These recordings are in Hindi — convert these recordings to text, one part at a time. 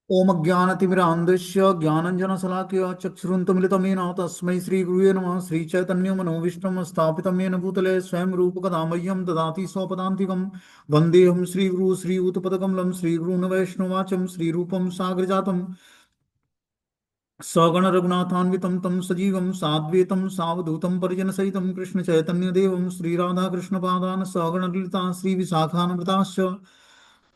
ओम ज्ञानतिमिरान्धस्य ज्ञानञ्जनशलाकया चक्षुरुन्मिलितं तस्मै श्रीगुरुवे नमः। श्रीचैतन्यमनोभीष्टं स्थापितं येन भूतले स्वयं रूपकदा मह्यं ददाति स्वपदान्तिकं। वन्देऽहं श्रीगुरु श्रीयुतपदकमलं श्रीगुरून् वैष्णवाचं श्रीरूपं साग्रजातं सगण रघुनाथान्वितं तं सजीवं साद्वैतं सावधूतं परिजनसहितं कृष्णचैतन्यदेवं श्रीराधाकृष्णपादान् सगण ललिता श्रीविशाखान्विताश्च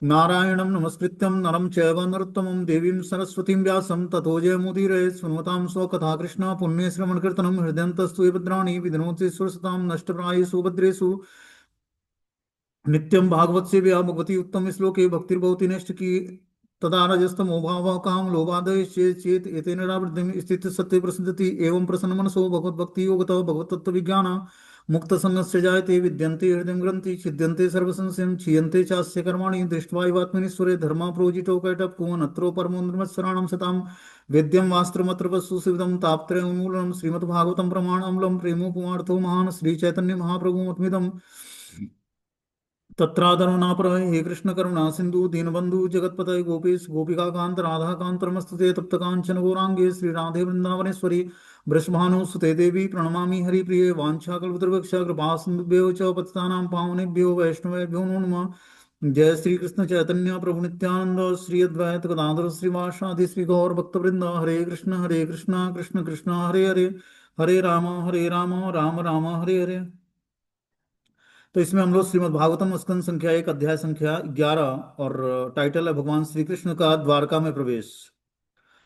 नारायणं नमस्कृत्यं नरं चैव नरोत्तमं देवीं सरस्वतीं व्यासं ततो जयमुदीरये सुनतां स्वकथा कृष्ण पुण्यश्रवणकीर्तनं हृदयन्तस्तु भद्राणि विधनोति सुरसतां नष्टप्रायेषु भद्रेषु नित्यं भागवत सेव्या भगवती उत्तम श्लोके भक्तिर्भवति नष्ट की तदा रजस्तमो भावः काम लोभादय चेत एतेन निरावृतिं स्थित सत्य प्रसिद्धति एवं प्रसन्न मनसो भगवत भक्ति योगतः भगवत तत्व विज्ञान मुक्त संगस्य जायते विद्यन्ते हृदय ग्रंथि छिद्यन्ते सर्व संशयं क्षीयन्ते चास्य कर्माणि दृष्ट्वा एवात्मनीश्वरे धर्मा प्रोजितो कैटप्कुवन् अत्रो परमो निर्मत्सराणां सतां वेद्यं वास्त्रमत्र वस्तु सिद्धं तापत्रयोन्मूलनं श्रीमद्भागवतं प्रमाणामूलं प्रेमोपमार्थो महान् श्रीचैतन्य महाप्रभुमत्मिदम् तत्रादरो नापर हे कृष्ण करुणा सिंधु दीनबंधु जगतपतये गोपेश गोपिका कांत राधा कांत नमस्तुते तप्त कांचन गौरांगे श्री राधे वृंदावनेश्वरी वृषभानुसुते देवी प्रणमामि हरिप्रिये वाञ्छाकल्पतरुभ्यश्च कृपा सिन्धुभ्यो च पतितानां पावनेभ्यो वैष्णवेभ्यो नमो नमः। जय श्री कृष्ण चैतन्य प्रभु नित्यानंद श्री अद्वैत गदाधर श्रीवासादि श्री गौर भक्तवृंद हरे कृष्ण कृष्ण कृष्ण हरे हरे हरे राम राम राम हरे हरे। तो इसमें हम लोग श्रीमद् भागवतम स्कंद संख्या 1 अध्याय संख्या 11 और टाइटल है भगवान श्री कृष्ण का द्वारका में प्रवेश।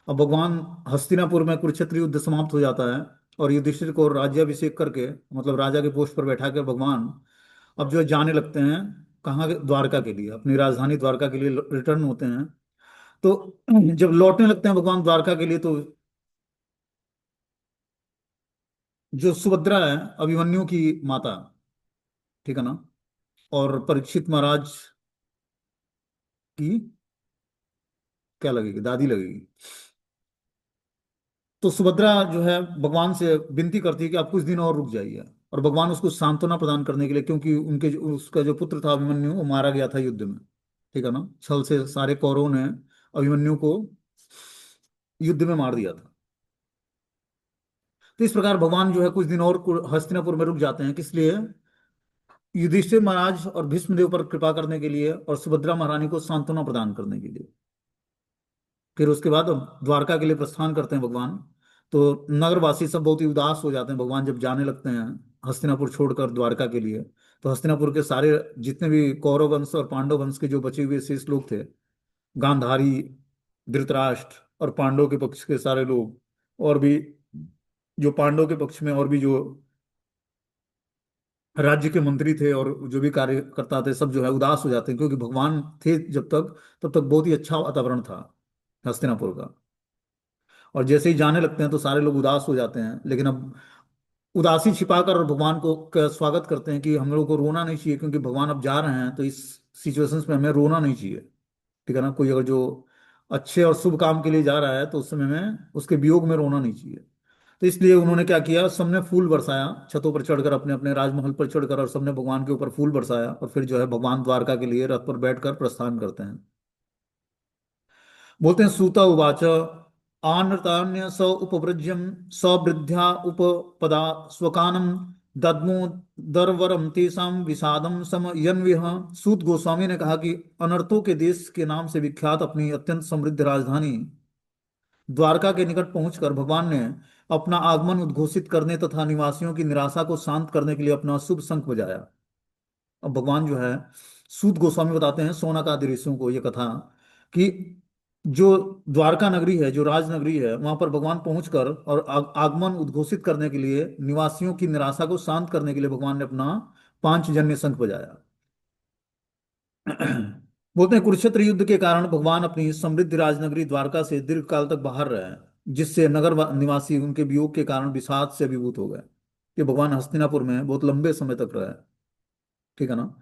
अब भगवान हस्तिनापुर में कुरुक्षेत्र युद्ध समाप्त हो जाता है और युधिष्ठिर को राज्याभिषेक करके मतलब राजा के पोस्ट पर बैठा कर भगवान अब जो है जाने लगते हैं कहाँ द्वारका के लिए अपनी राजधानी द्वारका के लिए रिटर्न होते हैं। तो जब लौटने लगते हैं भगवान द्वारका के लिए तो जो सुभद्रा है अभिमन्यु की माता, ठीक है ना, और परीक्षित महाराज की क्या लगेगी, दादी लगेगी। तो सुभद्रा जो है भगवान से विनती करती है कि आप कुछ दिन और रुक जाइए और भगवान उसको सांत्वना प्रदान करने के लिए क्योंकि उसका जो पुत्र था अभिमन्यु वो मारा गया था युद्ध में, ठीक है ना, छल से सारे कौरवों ने अभिमन्यु को युद्ध में मार दिया था। तो इस प्रकार भगवान जो है कुछ दिन और हस्तिनापुर में रुक जाते हैं, किस लिए? युधिष्ठिर महाराज और भीष्मदेव पर कृपा करने के लिए और सुभद्रा महारानी को सांत्वना प्रदान करने के लिए। फिर उसके बाद अब द्वारका के लिए प्रस्थान करते हैं भगवान। तो नगरवासी सब बहुत ही उदास हो जाते हैं भगवान जब जाने लगते हैं हस्तिनापुर छोड़कर द्वारका के लिए। तो हस्तिनापुर के सारे जितने भी कौरव वंश और पांडव वंश के जो बचे हुए शेष लोग थे, गांधारी, धृतराष्ट्र और पांडव के पक्ष के सारे लोग, और भी जो पांडव के पक्ष में और भी जो राज्य के मंत्री थे और जो भी कार्यकर्ता थे सब जो है उदास हो जाते हैं क्योंकि भगवान थे जब तक तब तक बहुत ही अच्छा वातावरण था हस्तिनापुर का। और जैसे ही जाने लगते हैं तो सारे लोग उदास हो जाते हैं, लेकिन अब उदासी छिपाकर और भगवान को का स्वागत करते हैं कि हम लोग को रोना नहीं चाहिए क्योंकि भगवान अब जा रहे हैं तो इस सिचुएशंस में हमें रोना नहीं चाहिए, ठीक है ना। कोई अगर जो अच्छे और शुभ काम के लिए जा रहा है तो उस समय में उसके वियोग में रोना नहीं चाहिए। तो इसलिए उन्होंने क्या किया, सबने फूल बरसाया छतों पर चढ़कर, अपने अपने राजमहल पर चढ़कर, और सबने भगवान के ऊपर फूल बरसाया और फिर जो है भगवान द्वारका के लिए रथ पर बैठकर प्रस्थान करते हैं। बोलते हैं सूता उवाच आनृतान्य स उपव्रज्यम सवृद्ध्या उपपदा स्वकानम दद्मो दरवरम तेषाम विषादम समयन्विह। सूत गोस्वामी ने कहा कि अनर्थों के देश के नाम से विख्यात अपनी अत्यंत समृद्ध राजधानी द्वारका के निकट पहुंचकर भगवान ने अपना आगमन उद्घोषित करने तथा निवासियों की निराशा को शांत करने के लिए अपना शुभ शंख बजाया। अब भगवान जो है, सूत गोस्वामी बताते हैं शौनकादि ऋषियों को ये कथा कि जो द्वारका नगरी है, जो राजनगरी है, वहां पर भगवान पहुंचकर और आगमन उद्घोषित करने के लिए, निवासियों की निराशा को शांत करने के लिए भगवान ने अपना पांचजन्य शंख बजाया। बोलते हैं कुरुक्षेत्र युद्ध के कारण भगवान अपनी समृद्ध राजनगरी द्वारका से दीर्घ काल तक बाहर रहे, जिससे नगर निवासी उनके वियोग के कारण विषाद से अभिभूत हो गए कि भगवान हस्तिनापुर में बहुत लंबे समय तक रहे, ठीक है ना।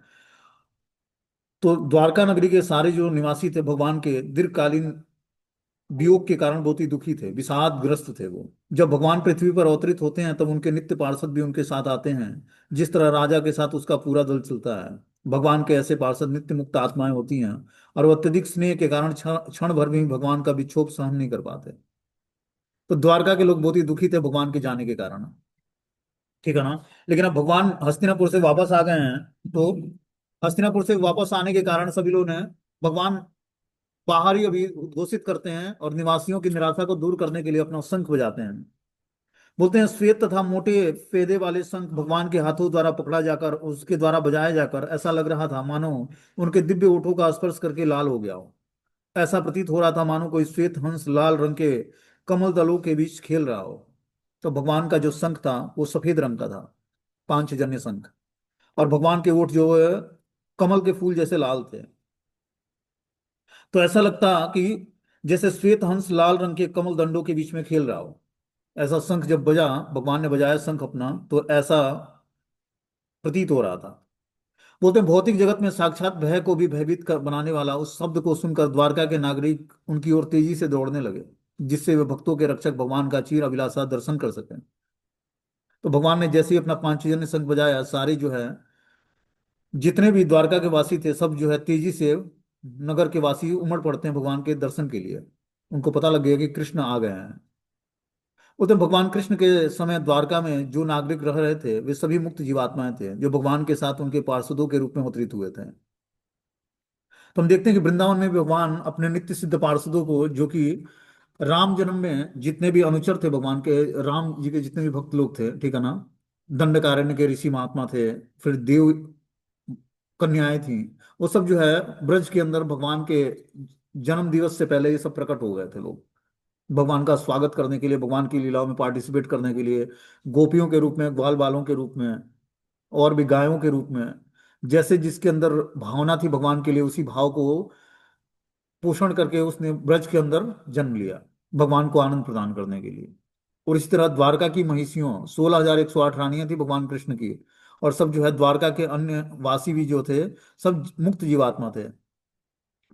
तो द्वारका नगरी के सारे जो निवासी थे भगवान के दीर्घकालीन वियोग के कारण बहुत ही दुखी थे, विषादग्रस्त थे वो। जब भगवान पृथ्वी पर अवतरित होते हैं तब उनके नित्य पार्षद भी उनके साथ आते हैं, जिस तरह राजा के साथ उसका पूरा दल चलता है। भगवान के ऐसे पार्षद नित्य मुक्त आत्माएं होती हैं, और वो अत्यधिक स्नेह के कारण क्षण क्षण भर में ही भगवान का विक्षोभ सहन नहीं कर पाते। तो द्वारका के लोग बहुत ही दुखी थे भगवान के जाने के कारण, ठीक है ना। लेकिन अब भगवान हस्तिनापुर से वापस आ गए हैं, तो हस्तिनापुर से वापस आने के कारण सभी लोग ने भगवान बाहर ही अभी घोषित करते हैं, और निवासियों की निराशा को दूर करने के लिए अपना शंख बजाते हैं। बोलते हैं श्वेत तथा मोटे फेदे वाले शंख भगवान के हाथों द्वारा पकड़ा जाकर उसके द्वारा बजाया जाकर ऐसा लग रहा था मानो उनके दिव्य ओठों का स्पर्श करके लाल हो गया हो। ऐसा प्रतीत हो रहा था मानो कोई श्वेत हंस लाल रंग के कमल दलों के बीच खेल रहा हो। तो भगवान का जो शंख था वो सफेद रंग का था, पांचजन्य शंख। और भगवान के ओठ जो है कमल के फूल जैसे लाल थे। तो ऐसा लगता कि जैसे श्वेत हंस लाल रंग के कमल दंडों के बीच में खेल रहा हो। ऐसा शंख जब बजा, भगवान ने बजाया शंख अपना, तो ऐसा प्रतीत हो रहा था। बोलते हैं भौतिक जगत में साक्षात भय को भी भयभीत कर बनाने वाला उस शब्द को सुनकर द्वारका के नागरिक उनकी ओर तेजी से दौड़ने लगे, जिससे वे भक्तों के रक्षक भगवान का चीर अभिलाषा दर्शन कर सकें। तो भगवान ने जैसे ही अपना पांचजन्य शंख बजाया, सारे जो है जितने भी द्वारका के वासी थे सब जो है तेजी से नगर के वासी उमड़ पड़ते हैं भगवान के दर्शन के लिए। उनको पता लग गया कि कृष्ण आ गए हैं। उधर भगवान कृष्ण के समय द्वारका में जो नागरिक रह रहे थे वे सभी मुक्त जीवात्माएं थे, जो भगवान के साथ उनके पार्षदों के रूप में अवतरित हुए थे। तो हम देखते हैं कि वृंदावन में भी भगवान अपने नित्य सिद्ध पार्षदों को, जो कि राम जन्म में जितने भी अनुचर थे भगवान के, राम जी के जितने भी भक्त लोग थे, ठीक है ना, दंडकारण्य के ऋषि महात्मा थे, फिर देव कन्याएं थी, वो सब जो है ब्रज के अंदर भगवान के जन्म दिवस से पहले ये सब प्रकट हो गए थे लोग, भगवान का स्वागत करने के लिए, भगवान की लीलाओं में पार्टिसिपेट करने के लिए, गोपियों के रूप में, ग्वाल बालों के रूप में, और भी गायों के रूप में। जैसे जिसके अंदर भावना थी भगवान के लिए, उसी भाव को पोषण करके उसने ब्रज के अंदर जन्म लिया, भगवान को आनंद प्रदान करने के लिए। और इसी तरह द्वारका की महिषियों 16,108 रानियां थी भगवान कृष्ण की, और सब जो है द्वारका के अन्य वासी भी जो थे सब मुक्त जीवात्मा थे,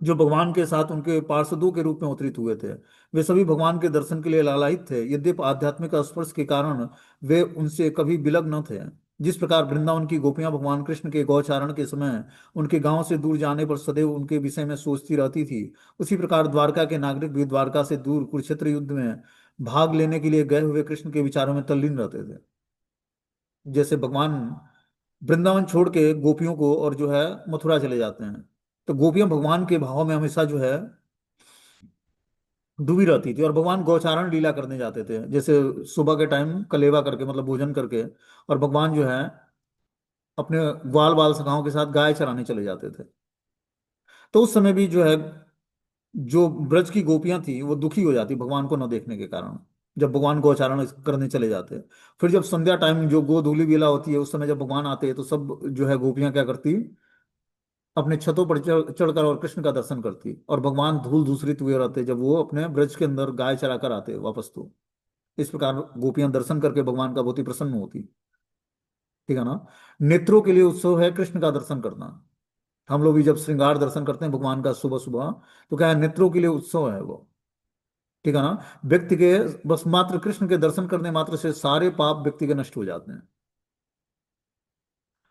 जो भगवान के साथ उनके पार्षदों के रूप में अवतरित हुए थे। वे सभी भगवान के दर्शन के लिए लालायित थे, यद्यपि आध्यात्मिक स्पर्श के कारण वे उनसे कभी विलग न थे। जिस प्रकार वृंदावन की गोपियां भगवान कृष्ण के गौचारण के समय उनके गांव से दूर जाने पर सदैव उनके विषय में सोचती रहती थी, उसी प्रकार द्वारका के नागरिक भी द्वारका से दूर कुरुक्षेत्र युद्ध में भाग लेने के लिए गए हुए कृष्ण के विचारों में तल्लीन रहते थे। जैसे भगवान वृंदावन छोड़ के गोपियों को और जो है मथुरा चले जाते हैं, तो गोपियां भगवान के भाव में हमेशा जो है डूबी रहती थी, और भगवान गौचारण लीला करने जाते थे, जैसे सुबह के टाइम कलेवा करके, मतलब भोजन करके, और भगवान जो है अपने ग्वाल बाल सखाओं के साथ गाय चराने चले जाते थे। तो उस समय भी जो है जो ब्रज की गोपियां थी वो दुखी हो जाती भगवान को न देखने के कारण, जब भगवान गोचारण करने चले जाते। फिर जब संध्या टाइम जो गोधूलि बेला होती है, उस समय जब भगवान आते हैं, तो सब जो है गोपियां क्या करती, अपने छतों पर चढ़कर और कृष्ण का दर्शन करती, और भगवान धूल धूसरित हुए रहते जब वो अपने ब्रज के अंदर गाय चरा कर आते वापस। तो इस प्रकार गोपियां दर्शन करके भगवान का बहुत ही प्रसन्न होती, ठीक है ना। नेत्रों के लिए उत्सव है कृष्ण का दर्शन करना। हम लोग भी जब श्रृंगार दर्शन करते हैं भगवान का सुबह सुबह, तो क्या है, नेत्रों के लिए उत्सव है वो, ठीक है ना। व्यक्ति के बस मात्र कृष्ण के दर्शन करने मात्र से सारे पाप व्यक्ति के नष्ट हो जाते हैं।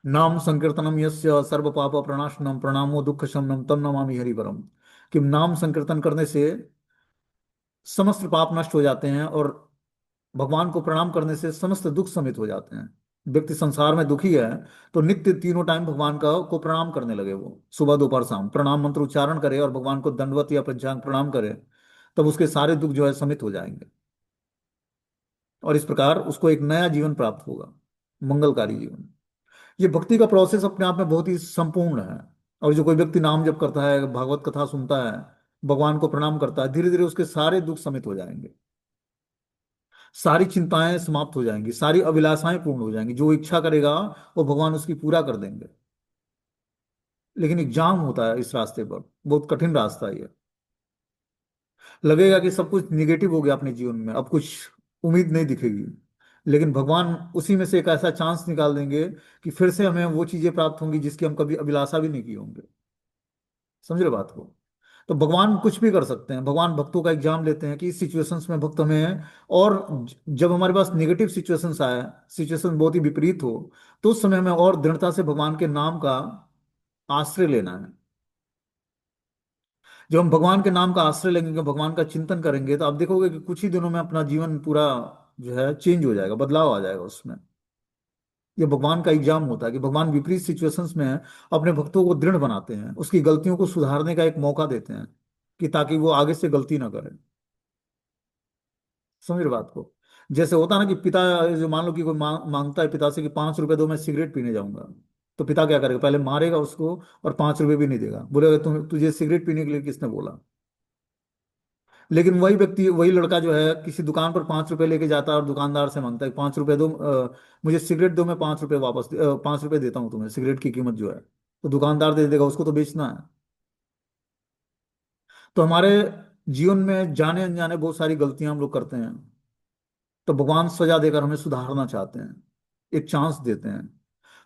नाम संकीर्तनम यस्य सर्व पाप प्रणाशनम प्रणामो दुख शमनम तम नमामि हरिवरम। कि नाम संकीर्तन करने से समस्त पाप नष्ट हो जाते हैं, और भगवान को प्रणाम करने से समस्त दुख शमित हो जाते हैं। व्यक्ति संसार में दुखी है, तो नित्य तीनों टाइम भगवान का को प्रणाम करने लगे, वो सुबह दोपहर शाम प्रणाम मंत्र उच्चारण करे और भगवान को दंडवत या पंचांग प्रणाम करे, तब उसके सारे दुख जो है शमित हो जाएंगे, और इस प्रकार उसको एक नया जीवन प्राप्त होगा, मंगलकारी जीवन। ये भक्ति का प्रोसेस अपने आप में बहुत ही संपूर्ण है। और जो कोई व्यक्ति नाम जप करता है, भागवत कथा सुनता है, भगवान को प्रणाम करता है, धीरे धीरे उसके सारे दुख शमित हो जाएंगे, सारी चिंताएं समाप्त हो जाएंगी, सारी अभिलाषाएं पूर्ण हो जाएंगी, जो इच्छा करेगा वो भगवान उसकी पूरा कर देंगे। लेकिन एग्जाम होता है इस रास्ते पर, बहुत कठिन रास्ता है ये। लगेगा कि सब कुछ निगेटिव हो गया अपने जीवन में, अब कुछ उम्मीद नहीं दिखेगी, लेकिन भगवान उसी में से एक ऐसा चांस निकाल देंगे कि फिर से हमें वो चीजें प्राप्त होंगी जिसकी हम कभी अभिलाषा भी नहीं की होंगे। समझ रहे बात को। तो भगवान कुछ भी कर सकते हैं, भगवान भक्तों का एग्जाम लेते हैं कि इस सिचुएशंस में भक्त हमें, और जब हमारे पास नेगेटिव सिचुएशंस आए, सिचुएशन बहुत ही विपरीत हो, तो उस समय हमें और दृढ़ता से भगवान के नाम का आश्रय लेना है। जब हम भगवान के नाम का आश्रय लेंगे, भगवान का चिंतन करेंगे, तो आप देखोगे कि कुछ ही दिनों में अपना जीवन पूरा जो है चेंज हो जाएगा, बदलाव आ जाएगा उसमें। ये भगवान का एग्जाम होता है कि भगवान विपरीत सिचुएशंस में अपने भक्तों को दृढ़ बनाते हैं, उसकी गलतियों को सुधारने का एक मौका देते हैं, कि ताकि वो आगे से गलती ना करे। समझ रहे बात को? जैसे होता है ना कि पिता, जो मान लो कि कोई मांगता है पिता से कि 5 रुपए दो, मैं सिगरेट पीने जाऊंगा। तो पिता क्या करेगा, पहले मारेगा उसको और 5 रुपए भी नहीं देगा, बोलेगा तुझे सिगरेट पीने के लिए किसने बोला। लेकिन वही व्यक्ति, वही लड़का जो है किसी दुकान पर 5 रुपए लेके जाता है और दुकानदार से मांगता है, 5 रुपए दो, मुझे सिगरेट दो, मैं 5 रुपए वापस 5 रुपए देता हूँ तुम्हें, सिगरेट की कीमत जो है। तो दुकानदार दे देगा, उसको तो बेचना है। तो हमारे जीवन में जाने अनजाने बहुत सारी गलतियां हम लोग करते हैं। तो भगवान सजा देकर हमें सुधारना चाहते हैं, एक चांस देते हैं।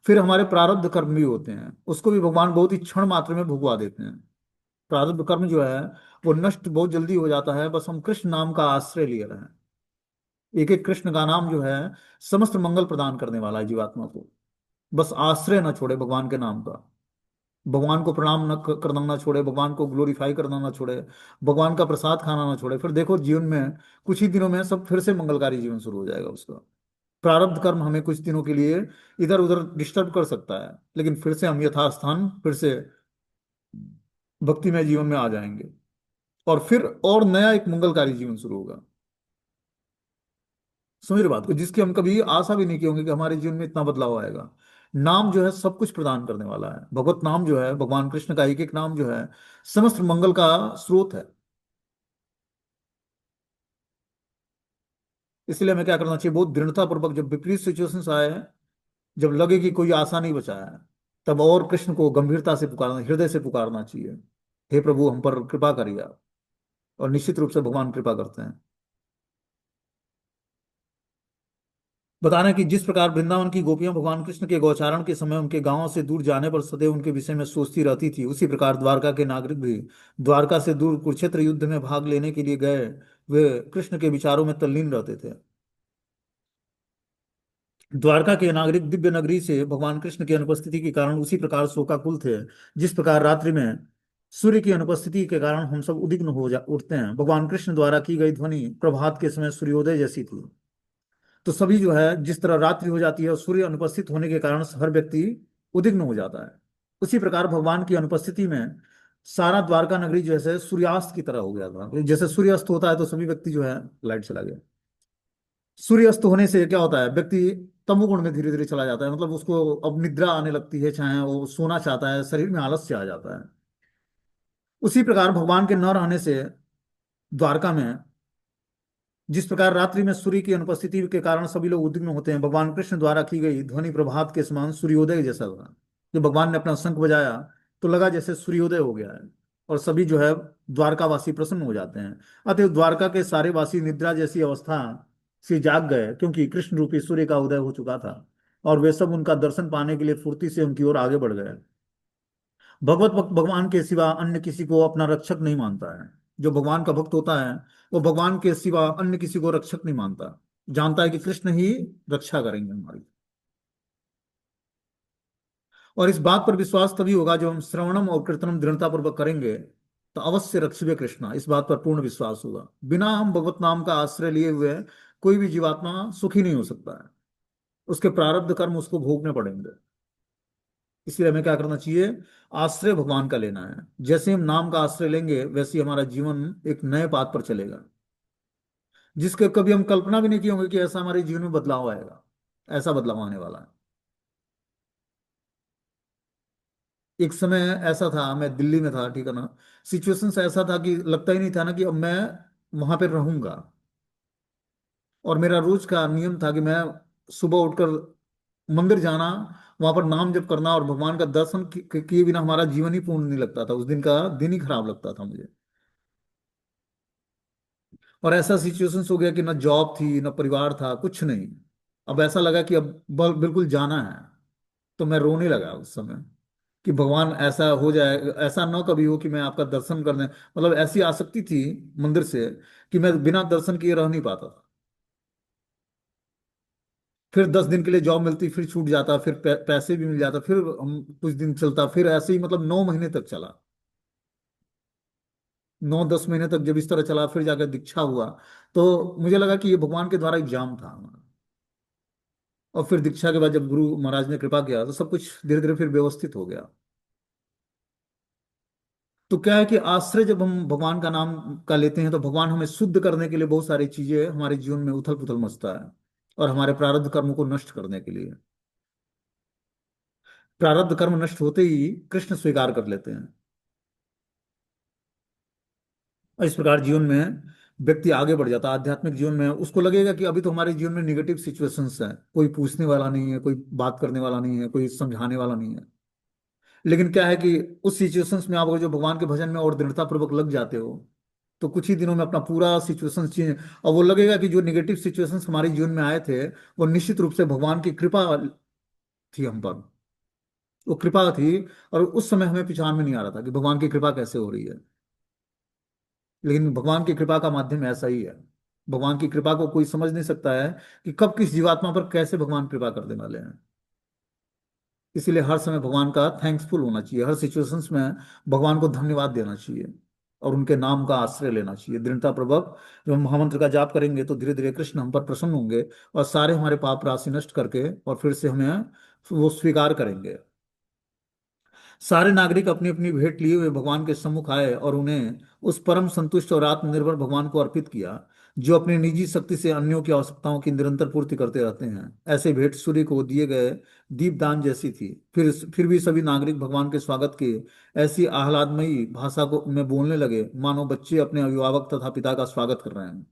फिर हमारे प्रारब्ध कर्म भी होते हैं, उसको भी भगवान बहुत ही क्षण मात्र में भुगवा देते हैं। प्रारब्ध कर्म जो है वो नष्ट बहुत जल्दी हो जाता है, बस हम कृष्ण नाम का आश्रय लिए रहे। एक एक कृष्ण का नाम जो है समस्त मंगल प्रदान करने वाला है जीवात्मा को। बस आश्रय न छोड़े भगवान के नाम का, भगवान को प्रणाम करना ना छोड़े, भगवान को ग्लोरीफाई करना ना छोड़े, भगवान का प्रसाद खाना ना छोड़े। फिर देखो जीवन में कुछ ही दिनों में सब फिर से मंगलकारी जीवन शुरू हो जाएगा उसका। प्रारब्ध कर्म हमें कुछ दिनों के लिए इधर उधर डिस्टर्ब कर सकता है, लेकिन फिर से हम यथास्थान फिर से भक्तिमय जीवन में आ जाएंगे, और फिर और नया एक मंगलकारी जीवन शुरू होगा। समझ रहे बात को, जिसकी हम कभी आशा भी नहीं की होंगे कि हमारे जीवन में इतना बदलाव आएगा। नाम जो है सब कुछ प्रदान करने वाला है, भगवत नाम जो है, भगवान कृष्ण का एक एक नाम जो है समस्त मंगल का स्रोत है। इसलिए हमें क्या करना चाहिए, बहुत दृढ़ता पूर्वक जब विपरीत सिचुएशंस आए, जब लगे कि कोई आशा नहीं बचा है, तब और कृष्ण को गंभीरता से पुकारना, हृदय से पुकारना चाहिए। हे प्रभु हम पर कृपा करिए आप। और निश्चित रूप से भगवान कृपा करते हैं। बता रहे हैं कि जिस प्रकार वृंदावन की गोपियां भगवान कृष्ण के गोचारण के समय उनके गांवों से दूर जाने पर सदैव उनके विषय में सोचती रहती थी, उसी प्रकार द्वारका के नागरिक भी द्वारका से दूर कुरुक्षेत्र युद्ध में भाग लेने के लिए गए, वे कृष्ण के विचारों में तल्लीन रहते थे। द्वारका के नागरिक दिव्य नगरी से भगवान कृष्ण की अनुपस्थिति के कारण उसी प्रकार शोकाकुल थे, जिस प्रकार रात्रि में सूर्य की अनुपस्थिति के कारण हम सब उद्विग्न हो जा उठते हैं। भगवान कृष्ण द्वारा की गई ध्वनि प्रभात के समय सूर्योदय जैसी थी। तो सभी जो है, जिस तरह रात्रि हो जाती है और सूर्य अनुपस्थित होने के कारण हर व्यक्ति उद्विग्न हो जाता है, उसी प्रकार भगवान की अनुपस्थिति में सारा द्वारका नगरी जैसे सूर्यास्त की तरह हो गया था। जैसे सूर्यास्त होता है तो सभी व्यक्ति जो है, लाइट चला गया, सूर्यास्त होने से क्या होता है, व्यक्ति तमोगुण में धीरे धीरे चला जाता है, मतलब उसको अब निद्रा आने लगती है, चाहे वो सोना चाहता है, शरीर में आलस्य आ जाता है। उसी प्रकार भगवान के न रहने से द्वारका में, जिस प्रकार रात्रि में सूर्य की अनुपस्थिति के कारण सभी लोग उद्विग्न होते हैं, भगवान कृष्ण द्वारा की गई ध्वनि प्रभात के समान सूर्योदय जैसा था। जब भगवान ने अपना शंख बजाया तो लगा जैसे सूर्योदय हो गया है, और सभी जो है द्वारकावासी प्रसन्न हो जाते हैं। अतः द्वारका के सारे वासी निद्रा जैसी अवस्था से जाग गए, क्योंकि कृष्ण रूपी सूर्य का उदय हो चुका था, और वे सब उनका दर्शन पाने के लिए फुर्ती से उनकी ओर आगे बढ़ गए। भगवत भक्त भगवान के सिवा अन्य किसी को अपना रक्षक नहीं मानता है। जो भगवान का भक्त होता है वो भगवान के सिवा अन्य किसी को रक्षक नहीं मानता, जानता है कि कृष्ण ही रक्षा करेंगे हमारी। और इस बात पर विश्वास तभी होगा जब हम श्रवणम और कीर्तनम दृढ़ता पूर्वक करेंगे, तो अवश्य रक्षिबे कृष्णा, इस बात पर पूर्ण विश्वास होगा। बिना हम भगवत नाम का आश्रय लिए हुए कोई भी जीवात्मा सुखी नहीं हो सकता है, उसके प्रारब्ध कर्म उसको भोगने पड़ेंगे। इसलिए हमें क्या करना चाहिए, आश्रय भगवान का लेना है। जैसे हम नाम का आश्रय लेंगे वैसे ही हमारा जीवन एक नए पाथ पर चलेगा, जिसके कभी हम कल्पना भी नहीं किए होंगे कि ऐसा हमारे जीवन में बदलाव आएगा, ऐसा बदलाव आने वाला है। एक समय ऐसा था, मैं दिल्ली में था, ठीक है ना, सिचुएशन ऐसा था कि लगता ही नहीं था ना कि अब मैं वहां पर रहूंगा। और मेरा रोज का नियम था कि मैं सुबह उठकर मंदिर जाना, वहां पर नाम जप करना, और भगवान का दर्शन किए बिना हमारा जीवन ही पूर्ण नहीं लगता था, उस दिन का दिन ही खराब लगता था मुझे। और ऐसा सिचुएशन हो गया कि ना जॉब थी ना परिवार था, कुछ नहीं। अब ऐसा लगा कि अब बिल्कुल जाना है। तो मैं रोने लगा उस समय कि भगवान ऐसा हो जाए, ऐसा ना कभी हो कि मैं आपका दर्शन करने, मतलब ऐसी आसक्ति थी मंदिर से कि मैं बिना दर्शन किए रह नहीं पाता था। फिर 10 दिन के लिए जॉब मिलती, फिर छूट जाता, फिर पैसे भी मिल जाता, फिर हम कुछ दिन चलता, फिर ऐसे ही मतलब 9 महीने तक चला। 9-10 महीने तक जब इस तरह चला, फिर जाकर दीक्षा हुआ। तो मुझे लगा कि ये भगवान के द्वारा एग्जाम था हमारा। और फिर दीक्षा के बाद जब गुरु महाराज ने कृपा किया तो सब कुछ धीरे धीरे फिर व्यवस्थित हो गया। तो क्या है कि आश्रय जब हम भगवान का नाम का लेते हैं तो भगवान हमें शुद्ध करने के लिए बहुत सारी चीजें हमारे जीवन में उथल पुथल मचता है, और हमारे प्रारब्ध कर्मों को नष्ट करने के लिए। प्रारब्ध कर्म नष्ट होते ही कृष्ण स्वीकार कर लेते हैं। और इस प्रकार जीवन में व्यक्ति आगे बढ़ जाता है। आध्यात्मिक जीवन में उसको लगेगा कि अभी तो हमारे जीवन में निगेटिव सिचुएशंस है, कोई पूछने वाला नहीं है, कोई बात करने वाला नहीं है, कोई समझाने वाला नहीं है। लेकिन क्या है कि उस सिचुएशंस में आप अगर जो भगवान के भजन में और दृढ़ता पूर्वक लग जाते हो, तो कुछ ही दिनों में अपना पूरा सिचुएशन चेंज। और वो लगेगा कि जो निगेटिव सिचुएशंस हमारे जीवन में आए थे, वो निश्चित रूप से भगवान की कृपा थी हम पर। वो कृपा थी। और उस समय हमें पहचान में नहीं आ रहा था कि भगवान की कृपा कैसे हो रही है। लेकिन भगवान की कृपा का माध्यम ऐसा ही है। भगवान की कृपा को कोई समझ नहीं सकता है कि कब किस जीवात्मा पर कैसे भगवान कृपा कर देने वाले हैं। इसीलिए हर समय भगवान का थैंक्सफुल होना चाहिए, हर सिचुएशंस में भगवान को धन्यवाद देना चाहिए, और उनके नाम का आश्रय लेना चाहिए दृढ़ता पूर्वक। जब हम महामंत्र का जाप करेंगे तो धीरे धीरे कृष्ण हम पर प्रसन्न होंगे, और सारे हमारे पाप राशि नष्ट करके और फिर से हमें वो स्वीकार करेंगे। सारे नागरिक अपनी अपनी भेंट लिए हुए भगवान के सम्मुख आए और उन्हें उस परम संतुष्ट और आत्मनिर्भर भगवान को अर्पित किया, जो अपनी निजी शक्ति से अन्यों की आवश्यकताओं की निरंतर पूर्ति करते रहते हैं। ऐसे भेंट सूर्य को दिए गए दीपदान जैसी थी। फिर भी सभी नागरिक भगवान के स्वागत के ऐसी आह्लादमयी भाषा को में बोलने लगे, मानो बच्चे अपने अभिभावक तथा पिता का स्वागत कर रहे हैं।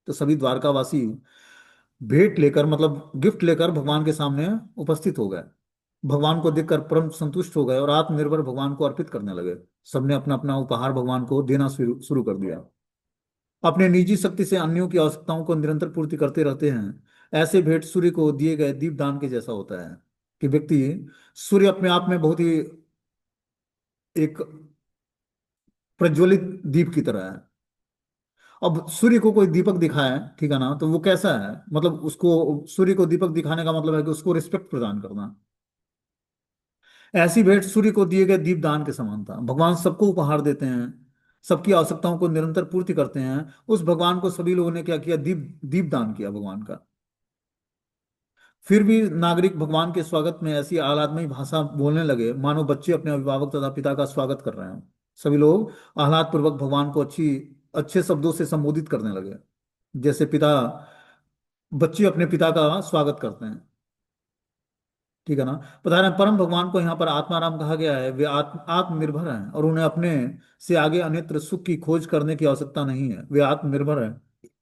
तो सभी द्वारकावासी भेंट लेकर, मतलब गिफ्ट लेकर भगवान के सामने उपस्थित हो गए। भगवान को देखकर परम संतुष्ट हो गए और आत्मनिर्भर भगवान को अर्पित करने लगे। सबने अपना अपना उपहार भगवान को देना शुरू शुरू कर दिया। अपने निजी शक्ति से अन्यों की आवश्यकताओं को निरंतर पूर्ति करते रहते हैं। ऐसे भेंट सूर्य को दिए गए दीपदान के जैसा होता है, कि व्यक्ति, सूर्य अपने आप में बहुत ही एक प्रज्वलित दीप की तरह है। अब सूर्य को कोई दीपक दिखाए, ठीक है ना, तो वो कैसा है, मतलब उसको, सूर्य को दीपक दिखाने का मतलब है कि उसको रिस्पेक्ट प्रदान करना। ऐसी भेंट सूर्य को दिए गए दीपदान के समान था। भगवान सबको उपहार देते हैं, सबकी आवश्यकताओं को निरंतर पूर्ति करते हैं। उस भगवान को सभी लोगों ने क्या किया, दीपदान किया भगवान का। फिर भी नागरिक भगवान के स्वागत में ऐसी आह्लादमयी भाषा बोलने लगे, मानो बच्चे अपने अभिभावक तथा पिता का स्वागत कर रहे हैं। सभी लोग आह्लाद पूर्वक भगवान को अच्छे शब्दों से संबोधित करने लगे, जैसे पिता, बच्चे अपने पिता का स्वागत करते हैं। ठीक है ना। बता रहे हैं परम भगवान को यहाँ पर आत्माराम कहा गया है। वे आत्मनिर्भर हैं, और उन्हें अपने से आगे अन्यत्र सुख की खोज करने की आवश्यकता नहीं है। वे आत्मनिर्भर हैं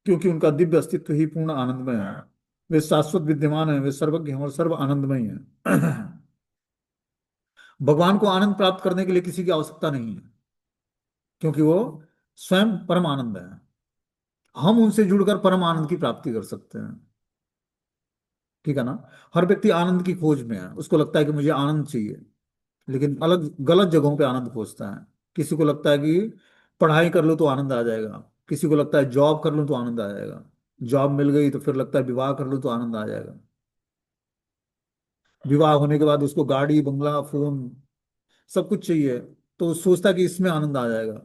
क्योंकि उनका दिव्य अस्तित्व ही पूर्ण आनंदमय है। वे शाश्वत विद्यमान है, वे सर्वज्ञ हैं और सर्व आनंदमय हैं। भगवान को आनंद प्राप्त करने के लिए किसी की आवश्यकता नहीं है, क्योंकि वो स्वयं परम आनंद है। हम उनसे जुड़कर परम आनंद की प्राप्ति कर सकते हैं। ठीक है ना। हर व्यक्ति आनंद की खोज में है, उसको लगता है कि मुझे आनंद चाहिए, लेकिन अलग गलत जगहों पे आनंद खोजता है। किसी को लगता है कि पढ़ाई कर लो तो आनंद आ जाएगा, किसी को लगता है जॉब कर लूं तो आनंद आ जाएगा, जॉब मिल गई तो फिर लगता है विवाह कर लूं तो आनंद आ जाएगा, विवाह होने के बाद उसको गाड़ी बंगला फोन सब कुछ चाहिए, तो वो सोचता है कि इसमें आनंद आ जाएगा।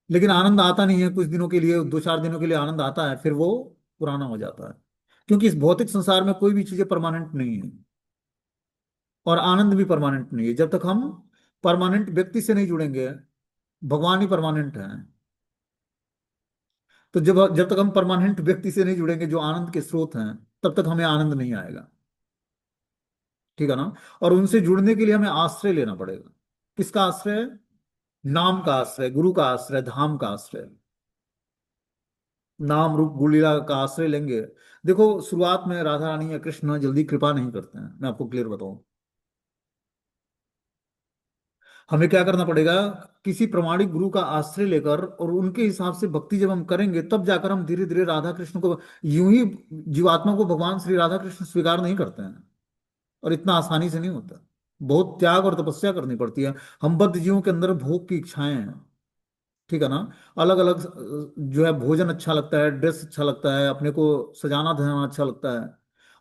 लेकिन आनंद आता नहीं है, कुछ दिनों के लिए, 2-4 दिनों के लिए आनंद आता है, फिर वो पुराना हो जाता है। क्योंकि इस भौतिक संसार में कोई भी चीजें परमानेंट नहीं है, और आनंद भी परमानेंट नहीं है। जब तक हम परमानेंट व्यक्ति से नहीं जुड़ेंगे, भगवान ही परमानेंट है, तो जब जब तक हम परमानेंट व्यक्ति से नहीं जुड़ेंगे जो आनंद के स्रोत हैं, तब तक हमें आनंद नहीं आएगा। ठीक है ना। और उनसे जुड़ने के लिए हमें आश्रय लेना पड़ेगा। किसका आश्रय? नाम का आश्रय, गुरु का आश्रय, धाम का आश्रय। नाम रूप गुण लीला का आश्रय लेंगे। देखो, शुरुआत में राधा रानी या कृष्ण जल्दी कृपा नहीं करते हैं, मैं आपको क्लियर बताऊं। हमें क्या करना पड़ेगा, किसी प्रमाणिक गुरु का आश्रय लेकर और उनके हिसाब से भक्ति जब हम करेंगे, तब जाकर हम धीरे धीरे राधा कृष्ण को, यूं ही जीवात्मा को भगवान श्री राधा कृष्ण स्वीकार नहीं करते हैं। और इतना आसानी से नहीं होता, बहुत त्याग और तपस्या करनी पड़ती है। हम बद्ध जीवों के अंदर भोग की इच्छाएं हैं। ठीक है ना। अलग अलग जो है, भोजन अच्छा लगता है, ड्रेस अच्छा लगता है, अपने को सजाना धजाना अच्छा लगता है।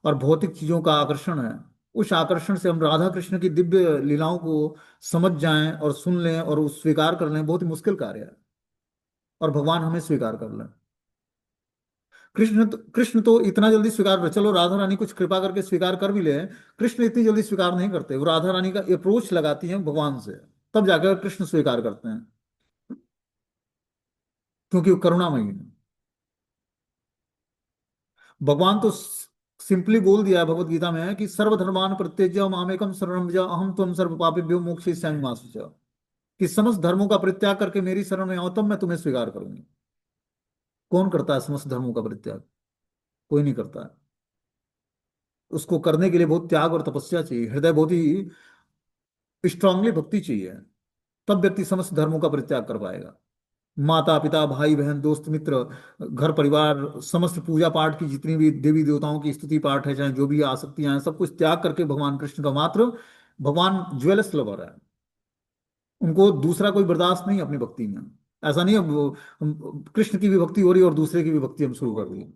और भौतिक चीजों का आकर्षण है, उस आकर्षण से हम राधा कृष्ण की दिव्य लीलाओं को समझ जाएं और सुन लें और उस स्वीकार कर लें, बहुत ही मुश्किल कार्य है। और भगवान हमें स्वीकार कर लें। कृष्ण तो इतना जल्दी स्वीकार, चलो राधा रानी कुछ कृपा करके स्वीकार कर भी ले, कृष्ण इतनी जल्दी स्वीकार नहीं करते। वो राधा रानी का अप्रोच लगाती हैं भगवान से, तब जाकर कृष्ण स्वीकार करते हैं, क्योंकि वो करुणामयी है। भगवान तो सिंपली बोल दिया है भगवत गीता में कि सर्वधर्मान परित्यज्य मामेकम शरणं व्रज अहम त्वं सर्व पापेभ्यो मोक्षयिष्यामि मा शुचः। कि समस्त धर्मों का परित्याग करके मेरी शरण में आओ, तब मैं तुम्हें स्वीकार करूंगी। कौन करता है समस्त धर्मों का परित्याग? कोई नहीं करता है। उसको करने के लिए बहुत त्याग और तपस्या चाहिए, हृदय बहुत ही स्ट्रांगली भक्ति चाहिए, तब व्यक्ति समस्त धर्मों का परित्याग कर पाएगा। माता पिता भाई बहन दोस्त मित्र, घर परिवार, समस्त पूजा पाठ की जितनी भी देवी देवताओं की स्तुति पाठ है, चाहे जो भी आसक्तियां हैं, सब कुछ त्याग करके भगवान कृष्ण का मात्र, भगवान ज्वेलर्स लवर है। उनको दूसरा कोई बर्दाश्त नहीं अपनी भक्ति में। ऐसा नहीं अब कृष्ण की भी भक्ति हो रही है और दूसरे की भी भक्ति हम शुरू कर दी।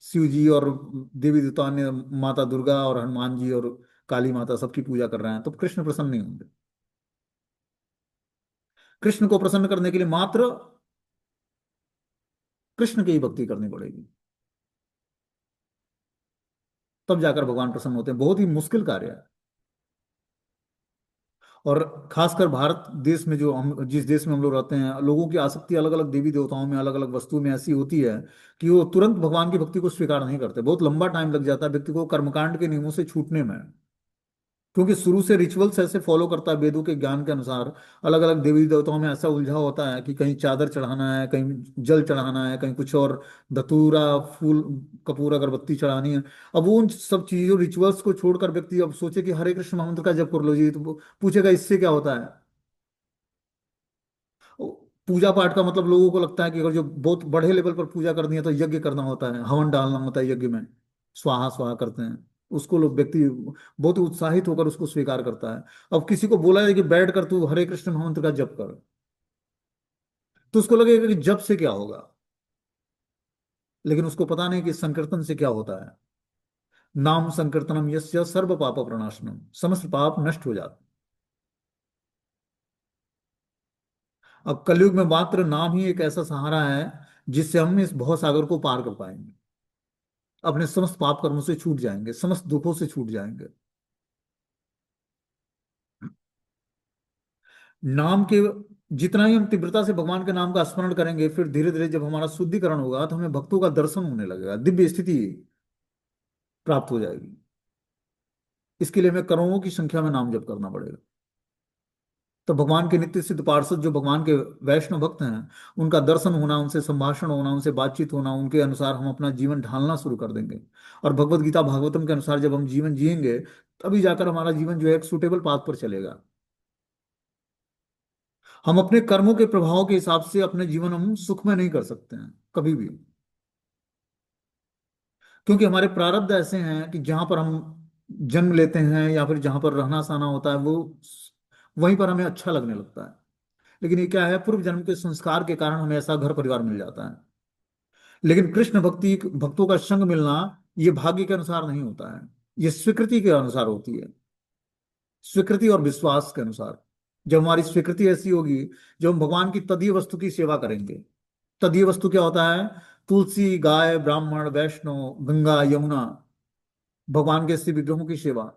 शिव जी और देवी देवता ने, माता दुर्गा और हनुमान जी और काली माता सबकी पूजा कर रहे हैं, तो कृष्ण प्रसन्न नहीं होंगे। कृष्ण को प्रसन्न करने के लिए मात्र कृष्ण की ही भक्ति करनी पड़ेगी, तब जाकर भगवान प्रसन्न होते हैं। बहुत ही मुश्किल कार्य है। और खासकर भारत देश में, जो हम जिस देश में हम लोग रहते हैं, लोगों की आसक्ति अलग अलग देवी देवताओं में, अलग अलग वस्तुओं में ऐसी होती है कि वो तुरंत भगवान की भक्ति को स्वीकार नहीं करते। बहुत लंबा टाइम लग जाता है व्यक्ति को कर्मकांड के नियमों से छूटने में, क्योंकि शुरू से रिचुअल्स ऐसे फॉलो करता है वेदों के ज्ञान के अनुसार। अलग अलग देवी देवताओं में ऐसा उलझा होता है कि कहीं चादर चढ़ाना है, कहीं जल चढ़ाना है, कहीं कुछ और, धतूरा फूल कपूर अगरबत्ती चढ़ानी है। अब वो उन सब चीजों रिचुअल्स को छोड़कर व्यक्ति अब सोचे कि हरे कृष्ण महामंत्र का जप कर लो जी, तो वो पूछेगा इससे क्या होता है। वो पूजा पाठ का मतलब लोगों को लगता है कि अगर जो बहुत बड़े लेवल पर पूजा करनी है तो यज्ञ करना होता है, हवन डालना होता है यज्ञ में, स्वाहा स्वाहा करते हैं। उसको लोग व्यक्ति बहुत ही उत्साहित होकर उसको स्वीकार करता है। अब किसी को बोला है कि बैठ कर तू हरे कृष्ण महामंत्र का जप कर, तो उसको लगेगा कि जप से क्या होगा, लेकिन उसको पता नहीं कि संकीर्तन से क्या होता है। नाम संकीर्तनम यस्य सर्व पाप प्रणाशनम, समस्त पाप नष्ट हो जाते हैं। अब कलयुग में मात्र नाम ही एक ऐसा सहारा है जिससे हम इस भवसागर को पार कर पाएंगे, अपने समस्त पाप कर्मों से छूट जाएंगे, समस्त दुखों से छूट जाएंगे। नाम के जितना ही हम तीव्रता से भगवान के नाम का स्मरण करेंगे, फिर धीरे धीरे जब हमारा शुद्धिकरण होगा तो हमें भक्तों का दर्शन होने लगेगा, दिव्य स्थिति प्राप्त हो जाएगी। इसके लिए हमें करोड़ों की संख्या में नाम जप करना पड़ेगा। तो भगवान के नित्य सिद्ध पार्षद जो भगवान के वैष्णव भक्त हैं, उनका दर्शन होना, उनसे संभाषण होना, उनसे बातचीत होना, उनके अनुसार हम अपना जीवन ढालना शुरू कर देंगे। और भगवत गीता भागवतम के अनुसार जब हम जीवन जिएंगे, तभी जाकर हमारा जीवन जो है एक सुटेबल पाथ पर चलेगा। हम अपने कर्मों के प्रभाव के हिसाब से अपने जीवन हम सुख में नहीं कर सकते हैं कभी भी, क्योंकि हमारे प्रारब्ध ऐसे हैं कि जहां पर हम जन्म लेते हैं या फिर जहां पर रहना सहना होता है, वो वहीं पर हमें अच्छा लगने लगता है। लेकिन ये क्या है, पूर्व जन्म के संस्कार के कारण हमें ऐसा घर परिवार मिल जाता है। लेकिन कृष्ण भक्ति भक्तों का संग मिलना, ये भाग्य के अनुसार नहीं होता है, ये स्वीकृति के अनुसार होती है। स्वीकृति और विश्वास के अनुसार। जब हमारी स्वीकृति ऐसी होगी, जब हम भगवान की तदीय वस्तु की सेवा करेंगे। तदीय वस्तु क्या होता है? तुलसी, गाय, ब्राह्मण, वैष्णव, गंगा, यमुना, भगवान के शिव विग्रहों की सेवा।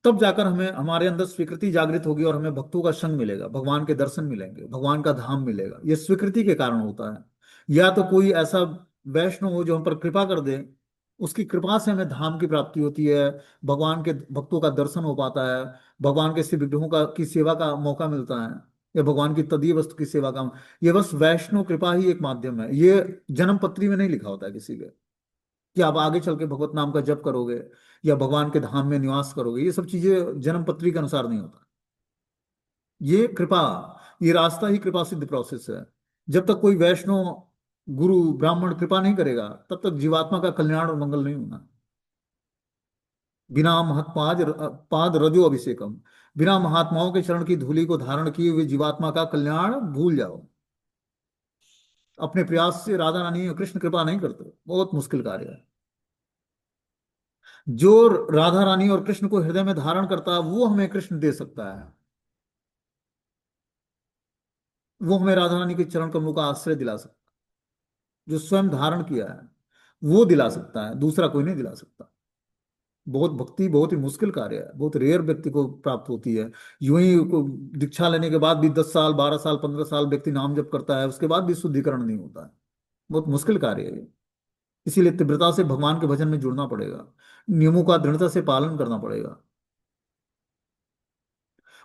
तब जाकर हमें हमारे अंदर स्वीकृति जागृत होगी और हमें भक्तों का संग मिलेगा, भगवान के दर्शन मिलेंगे, भगवान का धाम मिलेगा। यह स्वीकृति के कारण होता है। या तो कोई ऐसा वैष्णव हो जो हम पर कृपा कर दे, उसकी कृपा से हमें धाम की प्राप्ति होती है, भगवान के भक्तों का दर्शन हो पाता है, भगवान के शिव विग्रहों का की सेवा का मौका मिलता है, या भगवान की तदीय वस्तु की सेवा का। ये बस वैष्णव कृपा ही एक माध्यम है, ये जन्म पत्री में नहीं लिखा होता है किसी के, कि आप आगे चल के भगवत नाम का जप करोगे या भगवान के धाम में निवास करोगे। ये सब चीजें जन्म पत्री के अनुसार नहीं होता। ये कृपा, ये रास्ता ही कृपा सिद्ध प्रोसेस है। जब तक कोई वैष्णव गुरु ब्राह्मण कृपा नहीं करेगा, तब तक जीवात्मा का कल्याण और मंगल नहीं होना। बिना महत्पाद पाद रजो अभिषेकम, बिना महात्माओं के चरण की धूलि को धारण किए हुए जीवात्मा का कल्याण भूल जाओ। अपने प्रयास से राधा रानी और कृष्ण कृपा नहीं करते, बहुत मुश्किल कार्य है। जो राधा रानी और कृष्ण को हृदय में धारण करता है वो हमें कृष्ण दे सकता है। वो हमें राधा रानी के चरण कमलों का आश्रय दिला सकता है। जो स्वयं धारण किया है वो दिला सकता है, दूसरा कोई नहीं दिला सकता। बहुत भक्ति बहुत ही मुश्किल कार्य है, बहुत रेयर व्यक्ति को प्राप्त होती है। यूं ही दीक्षा लेने के बाद भी 10 साल 12 साल 15 साल व्यक्ति नाम जप करता है, उसके बाद भी शुद्धिकरण नहीं होता है। बहुत मुश्किल कार्य है ये। इसीलिए तीव्रता से भगवान के भजन में जुड़ना पड़ेगा, नियमों का दृढ़ता से पालन करना पड़ेगा।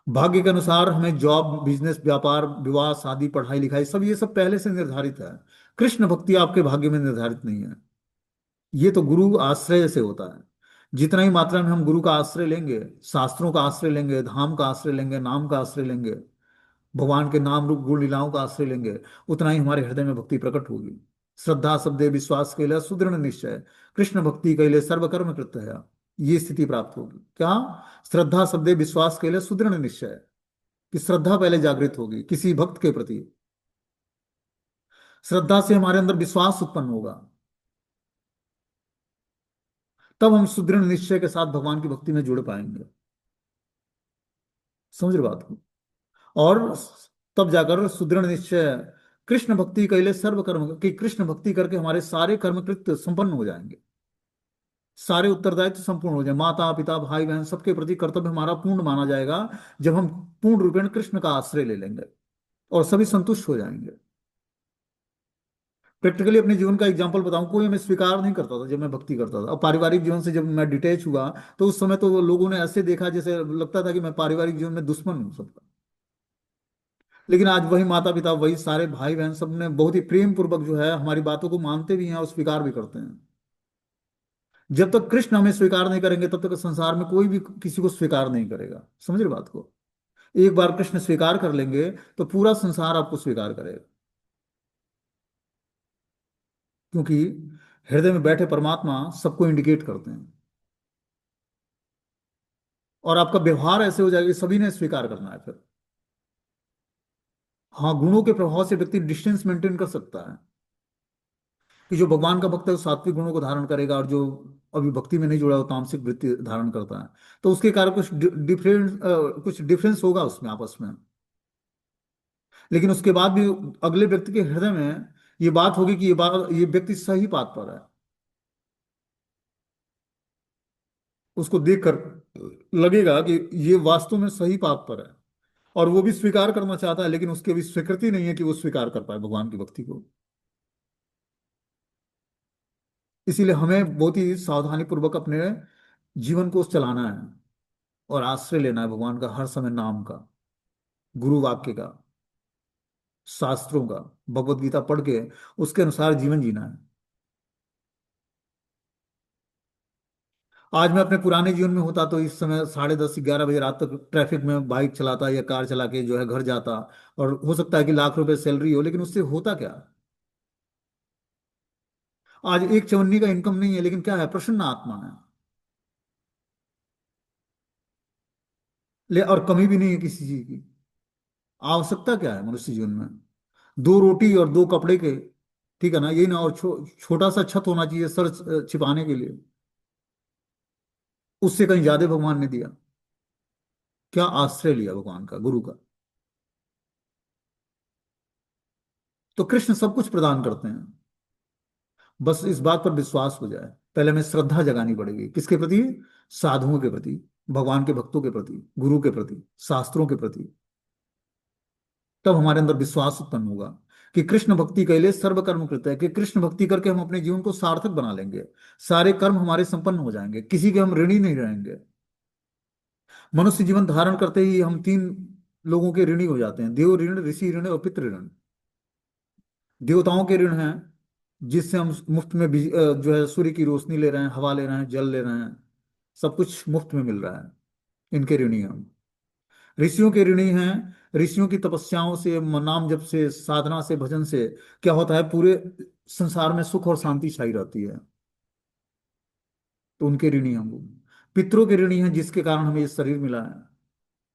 भाग्य के अनुसार हमें जॉब बिजनेस व्यापार विवाह शादी पढ़ाई लिखाई सब ये सब पहले से निर्धारित है। कृष्ण भक्ति आपके भाग्य में निर्धारित नहीं है। ये तो गुरु आश्रय से होता है। जितना ही मात्रा में हम गुरु का आश्रय लेंगे, शास्त्रों का आश्रय लेंगे, धाम का आश्रय लेंगे, नाम का आश्रय लेंगे, भगवान के नाम रूप गुण लीलाओं का आश्रय लेंगे, उतना ही हमारे हृदय में भक्ति प्रकट होगी। श्रद्धा शब्दे विश्वास के लिए सुदृढ़ निश्चय, कृष्ण भक्ति के लिए सर्वकर्म कृत है। ये स्थिति प्राप्त होगी क्या? श्रद्धा शब्दे विश्वास के लिए सुदृढ़ निश्चय, कि श्रद्धा पहले जागृत होगी किसी भक्त के प्रति। श्रद्धा से हमारे अंदर विश्वास उत्पन्न होगा, तब हम सुदृढ़ निश्चय के साथ भगवान की भक्ति में जुड़ पाएंगे। समझ रहे बात को? और तब जाकर सुदृढ़ निश्चय, कृष्ण भक्ति के लिए सर्व कर्म की, कृष्ण भक्ति करके हमारे सारे कर्म कृत्य संपन्न हो जाएंगे, सारे उत्तरदायित्व संपूर्ण हो जाए, माता पिता भाई बहन सबके प्रति कर्तव्य हमारा पूर्ण माना जाएगा, जब हम पूर्ण रूपेण कृष्ण का आश्रय ले लेंगे, और सभी संतुष्ट हो जाएंगे। प्रैक्टिकली अपने जीवन का एग्जांपल बताऊं, कोई हमें स्वीकार नहीं करता था जब मैं भक्ति करता था। अब पारिवारिक जीवन से जब मैं डिटेच हुआ, तो उस समय तो वो लोगों ने ऐसे देखा जैसे लगता था कि मैं पारिवारिक जीवन में दुश्मन हूं सबका। लेकिन आज वही माता पिता वही सारे भाई बहन सब ने बहुत ही प्रेम पूर्वक जो है हमारी बातों को मानते भी हैं और स्वीकार भी करते हैं। जब तक कृष्ण हमें स्वीकार नहीं करेंगे तब तक संसार में कोई भी किसी को स्वीकार नहीं करेगा। समझ रहे बात को? एक बार कृष्ण स्वीकार कर लेंगे तो पूरा संसार आपको स्वीकार करेगा, क्योंकि हृदय में बैठे परमात्मा सबको इंडिकेट करते हैं। और आपका व्यवहार ऐसे हो जाएगा कि सभी ने स्वीकार करना है फिर। हाँ, गुणों के प्रभाव से व्यक्ति डिस्टेंस मेंटेन कर सकता है, कि जो भगवान का भक्त है वो सात्विक गुणों को धारण करेगा, और जो अभी भक्ति में नहीं जुड़ा वो तामसिक वृत्ति धारण करता है। तो उसके कारण कुछ डिफरेंस होगा उसमें आपस में। लेकिन उसके बाद भी अगले व्यक्ति के हृदय में ये बात होगी कि ये व्यक्ति सही बात पर है। उसको देखकर लगेगा कि ये वास्तव में सही बात पर है, और वो भी स्वीकार करना चाहता है, लेकिन उसकी अभी स्वीकृति नहीं है कि वो स्वीकार कर पाए भगवान की भक्ति को। इसीलिए हमें बहुत ही सावधानी पूर्वक अपने जीवन को चलाना है, और आश्रय लेना है भगवान का हर समय, नाम का, गुरु वाक्य का, शास्त्रों का, भगवत गीता पढ़ के उसके अनुसार जीवन जीना है। आज मैं अपने पुराने जीवन में होता तो इस समय 10:30 11 बजे रात तक ट्रैफिक में बाइक चलाता या कार चला के जो है घर जाता, और हो सकता है कि लाख रुपए सैलरी हो, लेकिन उससे होता क्या? आज एक चवन्नी का इनकम नहीं है, लेकिन क्या है? प्रसन्न आत्मा है। ले और कमी भी नहीं है किसी चीज की। आवश्यकता क्या है मनुष्य जीवन में? 2 रोटी और 2 कपड़े के, ठीक है ना, यही ना, और छोटा सा छत होना चाहिए सर छिपाने के लिए। उससे कहीं ज्यादा भगवान ने दिया। क्या आश्रय लिया भगवान का, गुरु का। तो कृष्ण सब कुछ प्रदान करते हैं, बस इस बात पर विश्वास हो जाए। पहले हमें श्रद्धा जगानी पड़ेगी, किसके प्रति? साधुओं के प्रति, भगवान के भक्तों के प्रति, गुरु के प्रति, शास्त्रों के प्रति। तब हमारे अंदर विश्वास उत्पन्न होगा कि कृष्ण भक्ति के लिए सर्व कर्म कृत है, कि कृष्ण भक्ति करके हम अपने जीवन को सार्थक बना लेंगे। सारे कर्म हमारे संपन्न हो जाएंगे, किसी के हम ऋणी नहीं रहेंगे। मनुष्य जीवन धारण करते ही हम 3 लोगों के ऋणी हो जाते हैं: देव ऋण, ऋषि ऋण और पितृ ऋण। देवताओं के ऋण हैं, जिससे हम मुफ्त में जो है सूर्य की रोशनी ले रहे हैं, हवा ले रहे हैं, जल ले रहे हैं, सब कुछ मुफ्त में मिल रहा है। इनके ऋणी हैं हम। ऋषियों के ऋणी हैं। ऋषियों की तपस्याओं से, नाम जप से, साधना से, भजन से क्या होता है? पूरे संसार में सुख और शांति छाई रहती है। तो उनके ऋणी हम लोग। पितरों के ऋणी हैं, जिसके कारण हमें ये शरीर मिला है।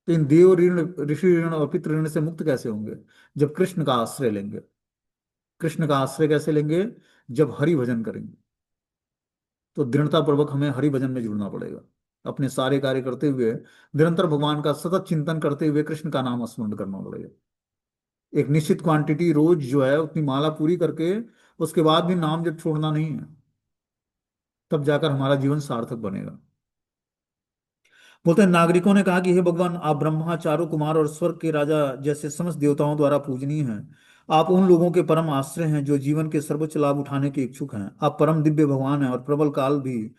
तो इन देव ऋण, ऋषि ऋण और पितृ ऋण से मुक्त कैसे होंगे? जब कृष्ण का आश्रय लेंगे। कृष्ण का आश्रय कैसे लेंगे? जब हरि भजन करेंगे। तो दृढ़ता पूर्वक हमें हरि भजन में जुड़ना पड़ेगा। अपने सारे कार्य करते हुए निरंतर भगवान का सतत चिंतन करते हुए कृष्ण का नाम स्मरण करना पड़ेगा। एक निश्चित क्वांटिटी रोज जो है उतनी माला पूरी करके उसके बाद भी नाम जब छोड़ना नहीं है, तब जाकर हमारा जीवन सार्थक बनेगा। बोलते हैं नागरिकों ने कहा कि हे भगवान, आप ब्रह्मा, चारों कुमार और स्वर्ग के राजा जैसे समस्त देवताओं द्वारा पूजनीय हैं। आप उन लोगों के परम आश्रय हैं जो जीवन के सर्वोच्च लाभ उठाने के इच्छुक हैं। आप परम दिव्य भगवान हैं और प्रबल काल भी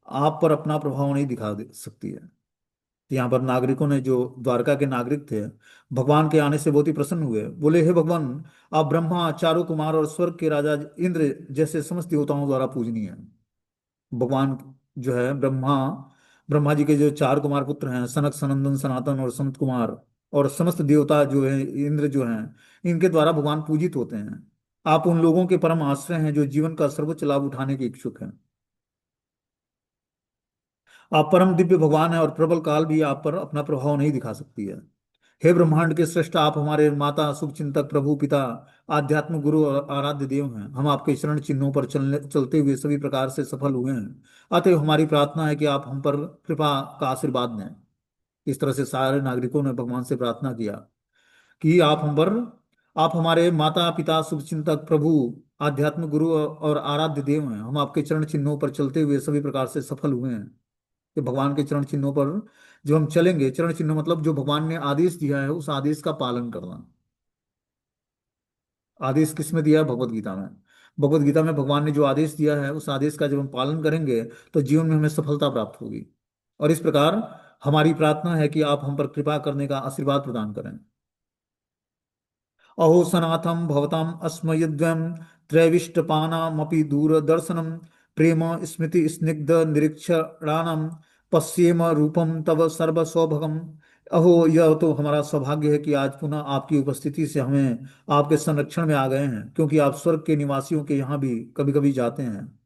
आप पर अपना प्रभाव नहीं दिखा दे सकती है। यहाँ पर नागरिकों ने, जो द्वारका के नागरिक थे, भगवान के आने से बहुत ही प्रसन्न हुए। बोले, हे भगवान, आप ब्रह्मा, चारों कुमार और स्वर्ग के राजा इंद्र जैसे समस्त देवताओं द्वारा पूजनीय हैं। भगवान जो है ब्रह्मा, ब्रह्मा जी के जो चार कुमार पुत्र हैं, सनक, सनंदन, सनातन और सनत कुमार, और समस्त देवता जो है, इंद्र जो हैं, इनके द्वारा भगवान पूजित होते हैं। आप उन लोगों के परम आश्रय हैं जो जीवन का सर्वोच्च लाभ उठाने के इच्छुक हैं। आप परम दिव्य भगवान हैं और प्रबल काल भी आप पर अपना प्रभाव नहीं दिखा सकती है। हे ब्रह्मांड के श्रेष्ठ, आप हमारे माता, शुभचिंतक, प्रभु, पिता, आध्यात्म गुरु और आराध्य देव हैं। हम आपके चरण चिन्हों पर चलते हुए सभी प्रकार से सफल हुए हैं। अतः हमारी प्रार्थना है कि आप हम पर कृपा का आशीर्वाद दें। इस तरह से सारे नागरिकों ने भगवान से प्रार्थना किया कि आप हमारे माता, पिता, शुभचिंतक, प्रभु, आध्यात्म गुरु और आराध्य देव हैं। हम आपके चरण चिन्हों पर चलते हुए सभी प्रकार से सफल हुए हैं। कि भगवान के चरण चिन्हों पर जो हम चलेंगे, चरण चिन्ह मतलब जो भगवान ने आदेश दिया है उस आदेश का पालन करना। आदेश किस में दिया है? भगवत गीता में। भगवत गीता में भगवान ने जो आदेश दिया है उस आदेश का जब हम पालन करेंगे तो जीवन में हमें सफलता प्राप्त होगी। और इस प्रकार हमारी प्रार्थना है कि आप हम पर कृपा करने का आशीर्वाद प्रदान करें। अहो सनाथम भवताम अस्मयद्वयम् त्रैविष्टपानामपि दूरदर्शनम प्रेम स्मृति स्निग्ध निरीक्षणानम पश्येम रूपम तव सर्व सौभगम। अहो, यह तो हमारा सौभाग्य है कि आज पुनः आपकी उपस्थिति से हमें आपके संरक्षण में आ गए हैं, क्योंकि आप स्वर्ग के निवासियों के यहाँ भी कभी कभी जाते हैं।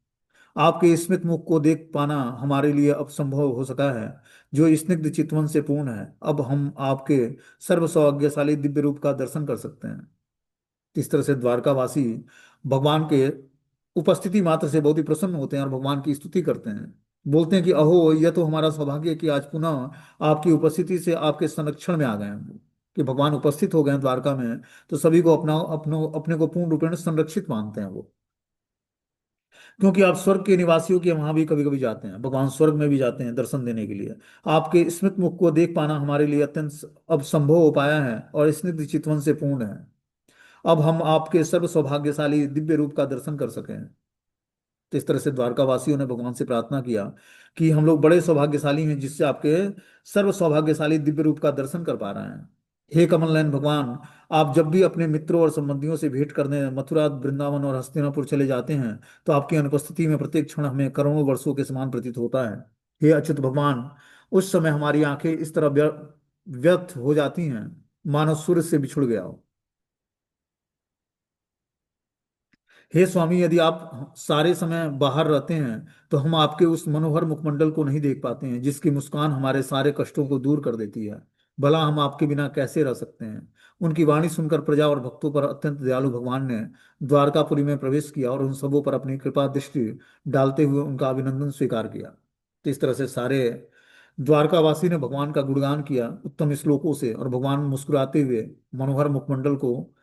आपके स्मित मुख को देख पाना हमारे लिए अब संभव हो सका है, जो स्निग्ध चितवन से पूर्ण है। अब हम आपके सर्व सौभाग्यशाली दिव्य रूप का दर्शन कर सकते हैं। इस तरह से द्वारकावासी भगवान के उपस्थिति मात्र से बहुत ही प्रसन्न होते हैं और भगवान की स्तुति करते हैं। बोलते हैं कि अहो, यह तो हमारा सौभाग्य है कि आज पुनः आपकी उपस्थिति से आपके संरक्षण में आ गए हैं। कि भगवान उपस्थित हो गए हैं द्वारका में, तो सभी को अपने को पूर्ण रूपेण संरक्षित मानते हैं वो। क्योंकि आप स्वर्ग के निवासियों के वहां भी कभी कभी जाते हैं, भगवान स्वर्ग में भी जाते हैं दर्शन देने के लिए। आपके स्मित मुख को देख पाना हमारे लिए अत्यंत अब संभव हो पाया है और स्निग्ध चितवन से पूर्ण है। अब हम आपके सर्व सौभाग्यशाली दिव्य रूप का दर्शन कर सकें। तो इस तरह से द्वारकावासियों ने भगवान से प्रार्थना किया कि हम लोग बड़े सौभाग्यशाली हैं जिससे आपके सर्व सौभाग्यशाली दिव्य रूप का दर्शन कर पा रहे हैं। हे कमल नयन भगवान, आप जब भी अपने मित्रों और संबंधियों से भेंट करने मथुरा, वृंदावन और हस्तिनापुर चले जाते हैं, तो आपकी अनुपस्थिति में प्रत्येक क्षण हमें करोड़ों वर्षों के समान प्रतीत होता है। हे अच्युत भगवान, उस समय हमारी आंखें इस तरह व्यर्थ हो जाती हैं मानो सूर्य से बिछुड़ गया हो। हे स्वामी, यदि आप सारे समय बाहर रहते हैं तो हम आपके उस मनोहर मुखमंडल को नहीं देख पाते हैं जिसकी मुस्कान हमारे सारे कष्टों को दूर कर देती है। भला हम आपके बिना कैसे रह सकते हैं? उनकी वाणी सुनकर प्रजा और भक्तों पर अत्यंत दयालु भगवान ने द्वारकापुरी में प्रवेश किया और उन सबों पर अपनी कृपा दृष्टि डालते हुए उनका अभिनंदन स्वीकार किया। तो इस तरह से सारे द्वारकावासी ने भगवान का गुणगान किया उत्तम श्लोकों से, और भगवान मुस्कुराते हुए मनोहर मुखमंडल को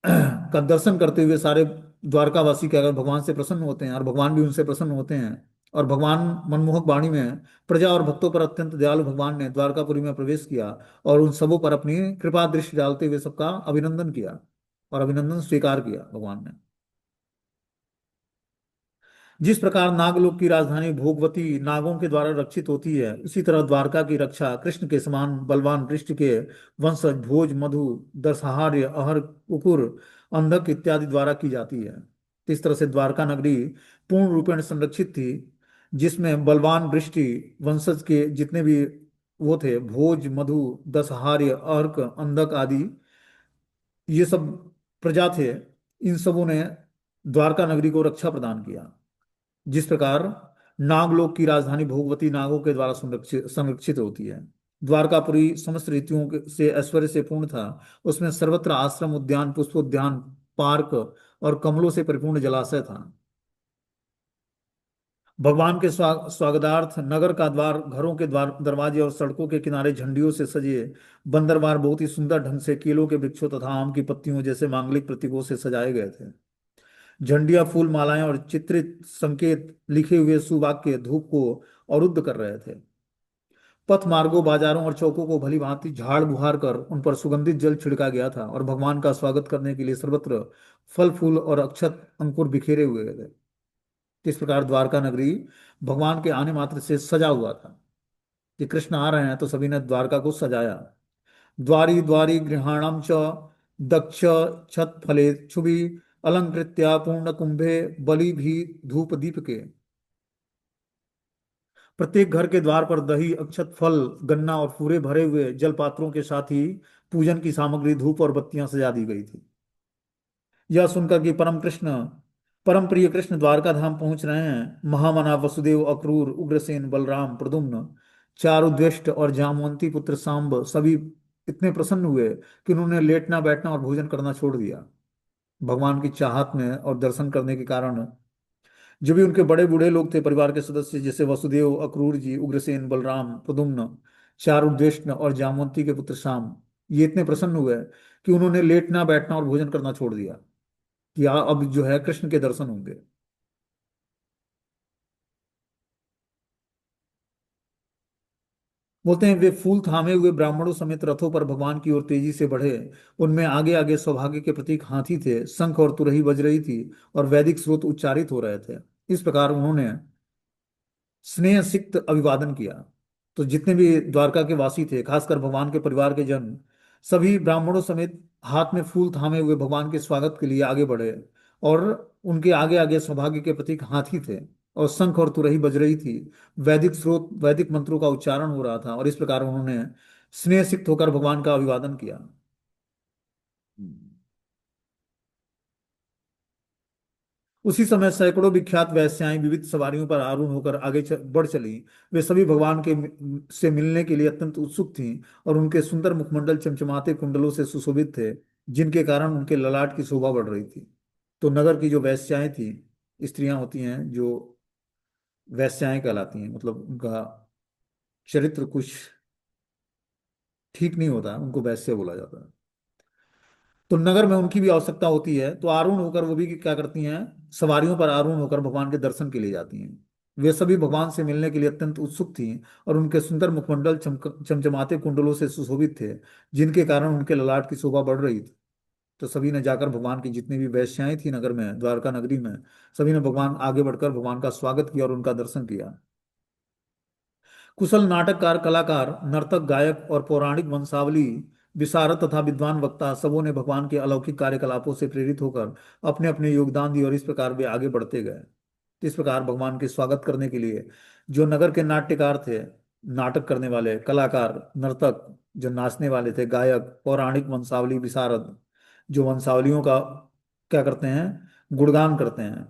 का दर्शन करते हुए सारे द्वारकावासी के अगर भगवान से प्रसन्न होते हैं और भगवान भी उनसे प्रसन्न होते हैं। और भगवान मनमोहक वाणी में प्रजा और भक्तों पर अत्यंत दयालु भगवान ने द्वारकापुरी में प्रवेश किया और उन सबों पर अपनी कृपा दृष्टि डालते हुए सबका अभिनंदन किया और अभिनंदन स्वीकार किया भगवान ने। जिस प्रकार नागलोक की राजधानी भोगवती नागों के द्वारा रक्षित होती है, उसी तरह द्वारका की रक्षा कृष्ण के समान बलवान वृष्टि के वंशज भोज, मधु, दर्शहार्य, अहर, कुकुर, अंधक इत्यादि द्वारा की जाती है। इस तरह से द्वारका नगरी पूर्ण रूपेण संरक्षित थी, जिसमें बलवान वृष्टि वंशज के जितने भी वो थे, भोज, मधु, दशहार्य, अर्क, अंधक आदि, ये सब प्रजा थे। इन सबों ने द्वारका नगरी को रक्षा प्रदान किया। जिस प्रकार नागलोक की राजधानी भोगवती नागों के द्वारा संरक्षित संरक्षित होती है। द्वारकापुरी समस्त रीतियों से ऐश्वर्य से पूर्ण था। उसमें सर्वत्र आश्रम, उद्यान, पुष्पोद्यान, पार्क और कमलों से परिपूर्ण जलाशय था। भगवान के स्वागतार्थ नगर का द्वार, घरों के द्वार, दरवाजे और सड़कों के किनारे झंडियों से सजे बंदरबार बहुत ही सुंदर ढंग से केलों के वृक्षों तथा आम की पत्तियों जैसे मांगलिक प्रतीकों से सजाए गए थे। झंडियां, फूल मालाएं और चित्रित संकेत लिखे हुए सुवाक्य धूप को अवरुद्ध कर रहे थे। पथ मार्गों, बाजारों और चौकों को भली भांति झाड़ बुहार कर उन पर सुगंधित जल छिड़का गया था और भगवान का स्वागत करने के लिए सर्वत्र फल फूल और अक्षत अंकुर बिखेरे हुए थे। इस प्रकार द्वारका नगरी भगवान के आने मात्र से सजा हुआ था कि कृष्ण आ रहे हैं, तो सभी ने द्वारका को सजाया। द्वारी द्वारी गृहाणम च दक्ष छत फले क्षुभि अलंकृत्या पूर्ण कुंभे बलि भी धूप दीप के। प्रत्येक घर के द्वार पर दही, अक्षत, फल, गन्ना और पूरे भरे हुए जल पात्रों के साथ ही पूजन की सामग्री, धूप और बत्तियां सजा दी गई थी। यह सुनकर कि परम प्रिय कृष्ण द्वारका धाम पहुंच रहे हैं, महामना वसुदेव, अक्रूर, उग्रसेन, बलराम, प्रद्युम्न, चारुद्वेष्ट और जामवंती पुत्र सांब सभी इतने प्रसन्न हुए कि उन्होंने लेटना बैठना और भोजन करना छोड़ दिया। भगवान की चाहत में और दर्शन करने के कारण जो भी उनके बड़े बूढ़े लोग थे, परिवार के सदस्य, जैसे वसुदेव, अक्रूर जी, उग्रसेन, बलराम, प्रद्युम्न, चारुदेष्ण और जामवंती के पुत्र शाम, ये इतने प्रसन्न हुए कि उन्होंने लेटना बैठना और भोजन करना छोड़ दिया कि अब जो है कृष्ण के दर्शन होंगे। बोलते हैं वे फूल थामे हुए ब्राह्मणों समेत रथों पर भगवान की ओर तेजी से बढ़े। उनमें आगे आगे सौभाग्य के प्रतीक हाथी थे, शंख और तुरही बज रही थी और वैदिक स्रोत उच्चारित हो रहे थे। इस प्रकार उन्होंने स्नेह सिक्त अभिवादन किया। तो जितने भी द्वारका के वासी थे, खासकर भगवान के परिवार के जन, सभी ब्राह्मणों समेत हाथ में फूल थामे हुए भगवान के स्वागत के लिए आगे बढ़े। और उनके आगे आगे सौभाग्य के प्रतीक हाथी थे और शंख और तुरही बज रही थी। वैदिक स्रोत, वैदिक मंत्रों का उच्चारण हो रहा था और इस प्रकार उन्होंने स्नेह सिक्त होकर भगवान का अभिवादन किया। उसी समय सैकड़ों विख्यात वेश्याएं विविध सवारियों पर आरूढ़ होकर बढ़ चली। वे सभी भगवान के से मिलने के लिए अत्यंत उत्सुक थीं और उनके सुंदर मुखमंडल चमचमाते कुंडलों से सुशोभित थे, जिनके कारण उनके ललाट की शोभा बढ़ रही थी। तो नगर की जो वेश्याएं थी, स्त्रियां होती हैं जो वेश्याएं कहलाती हैं, मतलब उनका चरित्र कुछ ठीक नहीं होता, उनको वैश्य बोला जाता है। तो नगर में उनकी भी आवश्यकता होती है, तो आरूढ़ होकर वो भी क्या करती हैं, सवारियों पर आरूढ़ होकर भगवान के दर्शन के लिए जाती हैं। वे सभी भगवान से मिलने के लिए अत्यंत उत्सुक थीं और उनके सुंदर मुखमंडल चमचमाते कुंडलों से सुशोभित थे, जिनके कारण उनके ललाट की शोभा बढ़ रही थी। तो सभी ने जाकर भगवान की जितनी भी वेश्याएं थी नगर में, द्वारका नगरी में, सभी ने भगवान आगे बढ़कर भगवान का स्वागत किया और उनका दर्शन किया। कुशल नाटककार, कलाकार, नर्तक, गायक और पौराणिक वंशावली विशारद तथा विद्वान वक्ता सबों ने भगवान के अलौकिक कार्यकलापों से प्रेरित होकर अपने अपने योगदान दिए और इस प्रकार वे आगे बढ़ते गए। इस प्रकार भगवान के स्वागत करने के लिए जो नगर के नाट्यकार थे, नाटक करने वाले, कलाकार, नर्तक जो नाचने वाले थे, गायक, पौराणिक वंशावली विशारद जो वंशावलियों का क्या करते हैं, गुणगान करते हैं,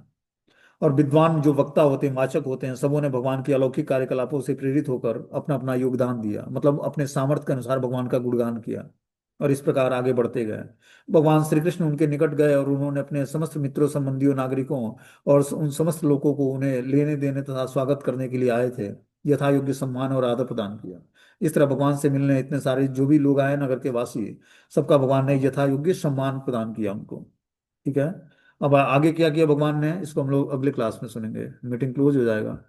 और विद्वान जो वक्ता होते हैं, वाचक होते हैं, सबों ने भगवान के अलौकिक कार्यकलापों से प्रेरित होकर अपना अपना योगदान दिया, मतलब अपने सामर्थ्य के अनुसार भगवान का गुणगान किया और इस प्रकार आगे बढ़ते गए। भगवान श्री कृष्ण उनके निकट गए और उन्होंने अपने समस्त मित्रों, संबंधियों, नागरिकों और उन समस्त लोगों को उन्हें लेने देने तथा स्वागत करने के लिए आए थे, यथा योग्य सम्मान और आदर प्रदान किया। इस तरह भगवान से मिलने इतने सारे जो भी लोग आए नगर के वासी, सबका भगवान ने यथा योग्य सम्मान प्रदान किया उनको। ठीक है। अब आगे क्या किया भगवान ने, इसको हम लोग अगले क्लास में सुनेंगे। मीटिंग क्लोज हो जाएगा।